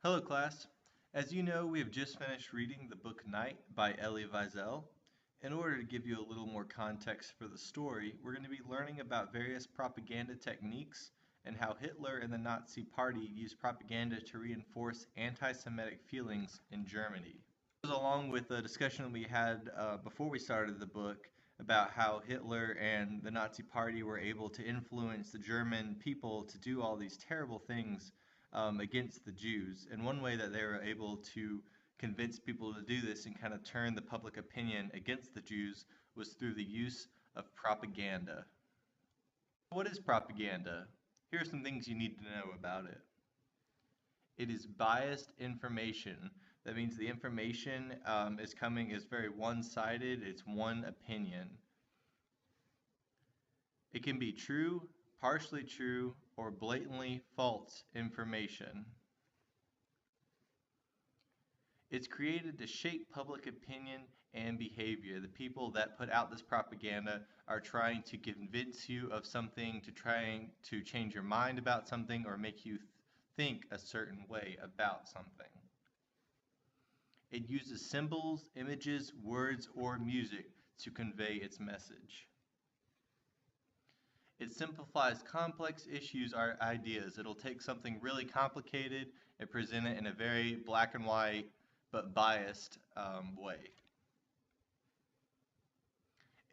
Hello, class. As you know, we have just finished reading the book Night by Elie Wiesel. In order to give you a little more context for the story, we're going to be learning about various propaganda techniques and how Hitler and the Nazi Party used propaganda to reinforce anti-Semitic feelings in Germany. This goes along with the discussion that we had before we started the book about how Hitler and the Nazi Party were able to influence the German people to do all these terrible things against the Jews. And one way that they were able to convince people to do this and kind of turn the public opinion against the Jews was through the use of propaganda. What is propaganda? Here are some things you need to know about it. It is biased information. That means the information is very one-sided. It's one opinion. It can be true, partially true, or blatantly false information. It's created to shape public opinion and behavior. The people that put out this propaganda are trying to convince you of something, trying to change your mind about something, or make you think a certain way about something. It uses symbols, images, words, or music to convey its message. It simplifies complex issues or ideas. It'll take something really complicated and present it in a very black and white but biased way.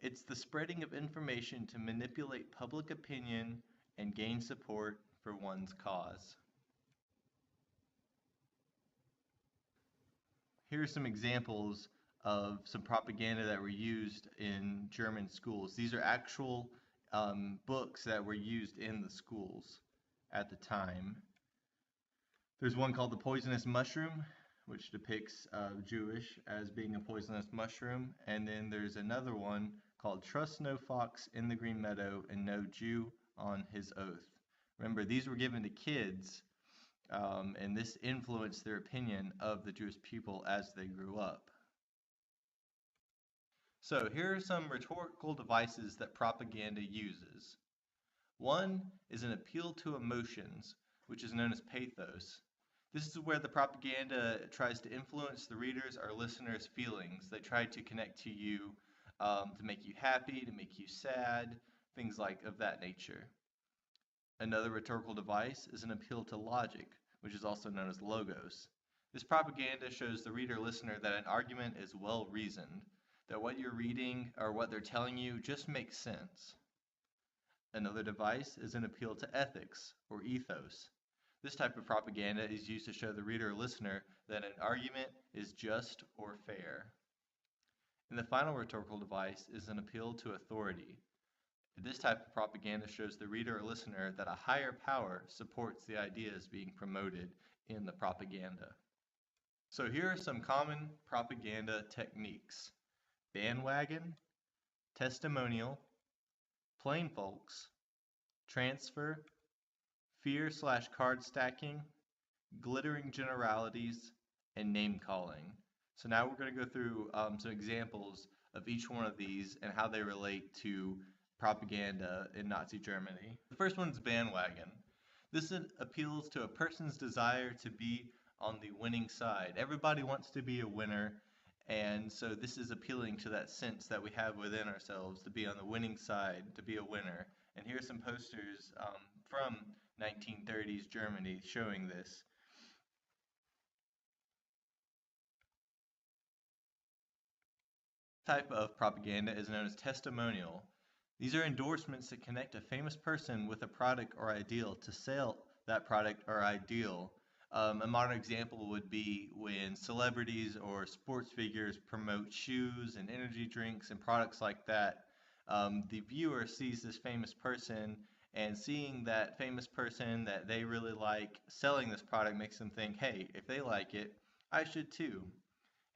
It's the spreading of information to manipulate public opinion and gain support for one's cause. Here are some examples of some propaganda that were used in German schools. These are actual books that were used in the schools at the time. There's one called The Poisonous Mushroom, which depicts Jewish as being a poisonous mushroom. And then there's another one called Trust No Fox in the Green Meadow and No Jew on His Oath. Remember, these were given to kids, and this influenced their opinion of the Jewish people as they grew up. So here are some rhetorical devices that propaganda uses. One is an appeal to emotions, which is known as pathos. This is where the propaganda tries to influence the readers or listeners' feelings. They try to connect to you to make you happy, to make you sad, things like of that nature. Another rhetorical device is an appeal to logic, which is also known as logos. This propaganda shows the reader-listener that an argument is well reasoned, that what you're reading or what they're telling you just makes sense. Another device is an appeal to ethics or ethos. This type of propaganda is used to show the reader or listener that an argument is just or fair. And the final rhetorical device is an appeal to authority. This type of propaganda shows the reader or listener that a higher power supports the ideas being promoted in the propaganda. So here are some common propaganda techniques: bandwagon, testimonial, plain folks, transfer, fear/card stacking, glittering generalities, and name calling. So now we're going to go through some examples of each one of these and how they relate to propaganda in Nazi Germany. The first one is bandwagon. This appeals to a person's desire to be on the winning side. Everybody wants to be a winner, and so this is appealing to that sense that we have within ourselves to be on the winning side, to be a winner. And here are some posters from 1930s Germany showing this. Type of propaganda is known as testimonial. These are endorsements that connect a famous person with a product or ideal to sell that product or ideal. A modern example would be when celebrities or sports figures promote shoes and energy drinks and products like that. The viewer sees this famous person, and seeing that famous person that they really like selling this product makes them think, hey, if they like it, I should too.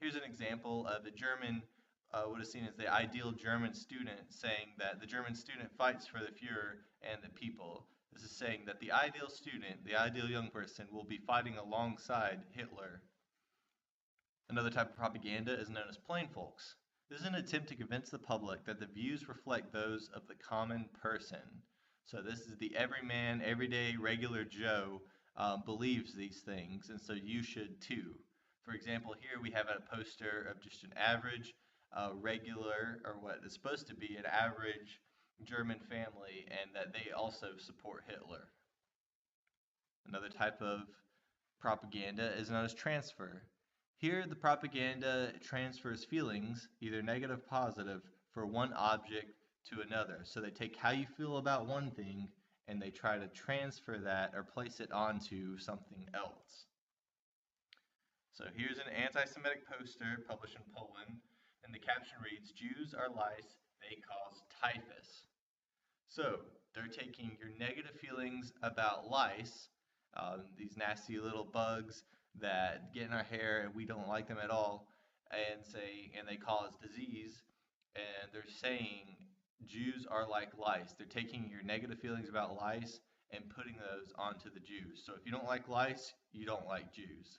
Here's an example of a German, what is seen as the ideal German student, saying that the German student fights for the Fuhrer and the people. This is saying that the ideal student, the ideal young person, will be fighting alongside Hitler. Another type of propaganda is known as plain folks. This is an attempt to convince the public that the views reflect those of the common person. So this is the everyman, everyday, regular Joe believes these things, and so you should too. For example, here we have a poster of just an average, regular, or what is supposed to be an average German family, and that they also support Hitler. Another type of propaganda is known as transfer. Here, the propaganda transfers feelings, either negative or positive, for one object to another. So they take how you feel about one thing and they try to transfer that or place it onto something else. So here's an anti-Semitic poster published in Poland, and the caption reads, "Jews are lice, they cause typhus." So they're taking your negative feelings about lice, these nasty little bugs that get in our hair and we don't like them at all, and they cause disease, and they're saying Jews are like lice. They're taking your negative feelings about lice and putting those onto the Jews. So if you don't like lice, you don't like Jews.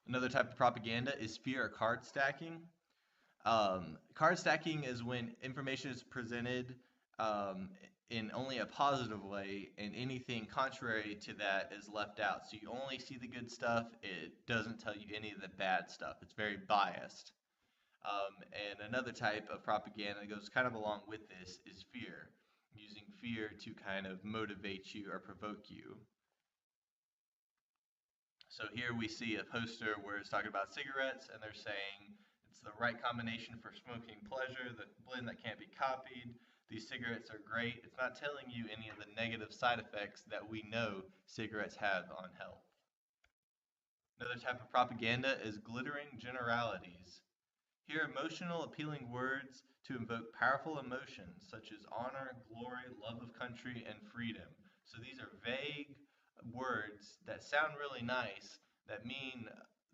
Another type of propaganda is fear or card stacking. Card stacking is when information is presented um, in only a positive way, and anything contrary to that is left out. So you only see the good stuff, it doesn't tell you any of the bad stuff. It's very biased. And another type of propaganda that goes kind of along with this is fear, using fear to kind of motivate you or provoke you. So here we see a poster where it's talking about cigarettes, and they're saying it's the right combination for smoking pleasure, the blend that can't be copied. These cigarettes are great. It's not telling you any of the negative side effects that we know cigarettes have on health. Another type of propaganda is glittering generalities. Here, emotional, appealing words to invoke powerful emotions such as honor, glory, love of country, and freedom. So these are vague words that sound really nice that mean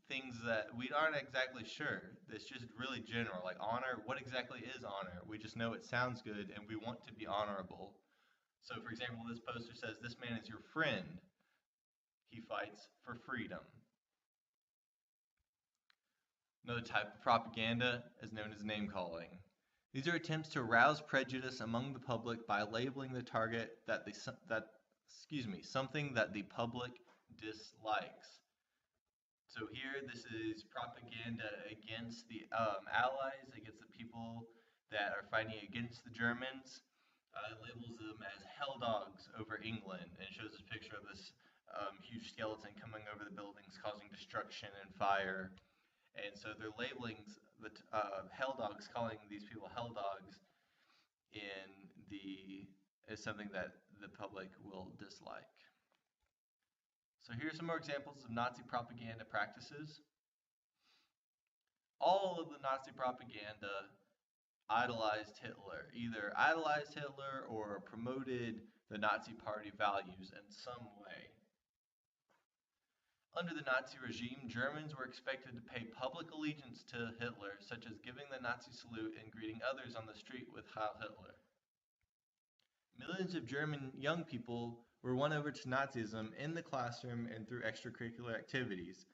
things that we aren't exactly sure. It's just really general. Like honor, what exactly is honor? We just know it sounds good and we want to be honorable. So, for example, this poster says, "This man is your friend. He fights for freedom." Another type of propaganda is known as name calling. These are attempts to arouse prejudice among the public by labeling the target something that the public dislikes. So here, this is propaganda against the Allies, against the people that are fighting against the Germans. It labels them as hell dogs over England, and shows a picture of this huge skeleton coming over the buildings, causing destruction and fire. And so they're labeling the hell dogs, calling these people hell dogs, in the is something that the public will dislike. So here's some more examples of Nazi propaganda practices. All of the Nazi propaganda idolized Hitler, either idolized Hitler or promoted the Nazi party values in some way. Under the Nazi regime, Germans were expected to pay public allegiance to Hitler, such as giving the Nazi salute and greeting others on the street with Heil Hitler. Millions of German young people were won over to Nazism in the classroom and through extracurricular activities.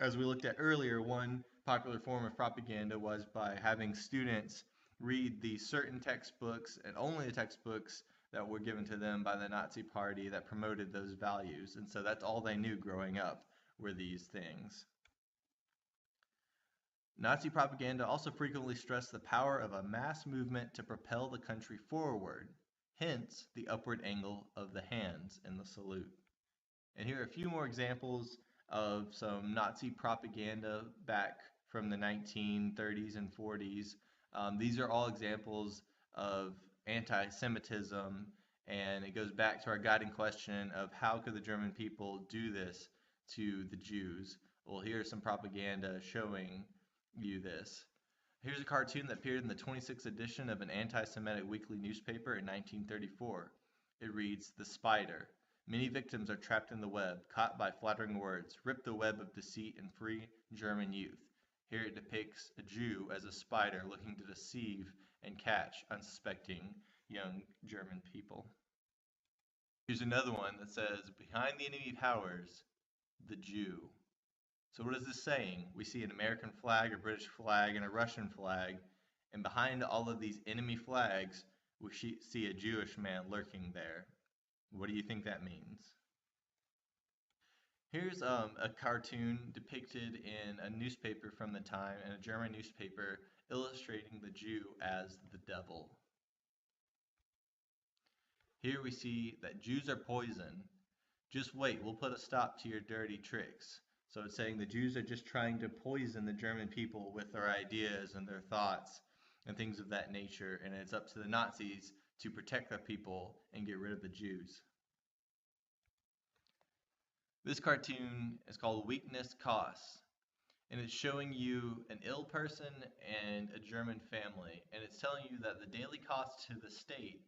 As we looked at earlier, one popular form of propaganda was by having students read the certain textbooks and only the textbooks that were given to them by the Nazi party that promoted those values. And so that's all they knew growing up were these things. Nazi propaganda also frequently stressed the power of a mass movement to propel the country forward, hence the upward angle of the hands in the salute. And here are a few more examples of some Nazi propaganda back from the 1930s and 40s. These are all examples of anti-Semitism, and it goes back to our guiding question of how could the German people do this to the Jews? Well, here's some propaganda showing you this. Here's a cartoon that appeared in the 26th edition of an anti-Semitic weekly newspaper in 1934. It reads, "The Spider. Many victims are trapped in the web, caught by flattering words. Rip the web of deceit and free German youth." Here it depicts a Jew as a spider looking to deceive and catch unsuspecting young German people. Here's another one that says, "Behind the enemy powers, the Jew." So what is this saying? We see an American flag, a British flag, and a Russian flag, and behind all of these enemy flags, we see a Jewish man lurking there. What do you think that means? Here's a cartoon depicted in a newspaper from the time, in a German newspaper, illustrating the Jew as the devil. Here we see that Jews are poison. Just wait, we'll put a stop to your dirty tricks. So it's saying the Jews are just trying to poison the German people with their ideas and their thoughts and things of that nature, and it's up to the Nazis to protect their people and get rid of the Jews. This cartoon is called Weakness Costs, and it's showing you an ill person and a German family, and it's telling you that the daily cost to the state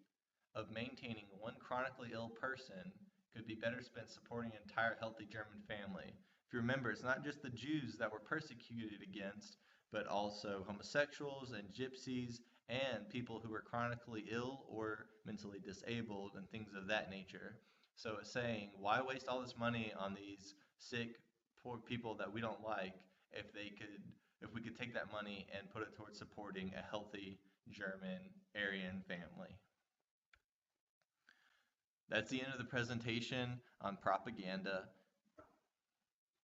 of maintaining one chronically ill person could be better spent supporting an entire healthy German family. If you remember, it's not just the Jews that were persecuted against, but also homosexuals and gypsies and people who were chronically ill or mentally disabled and things of that nature. So it's saying, why waste all this money on these sick, poor people that we don't like if we could take that money and put it towards supporting a healthy German Aryan family. That's the end of the presentation on propaganda.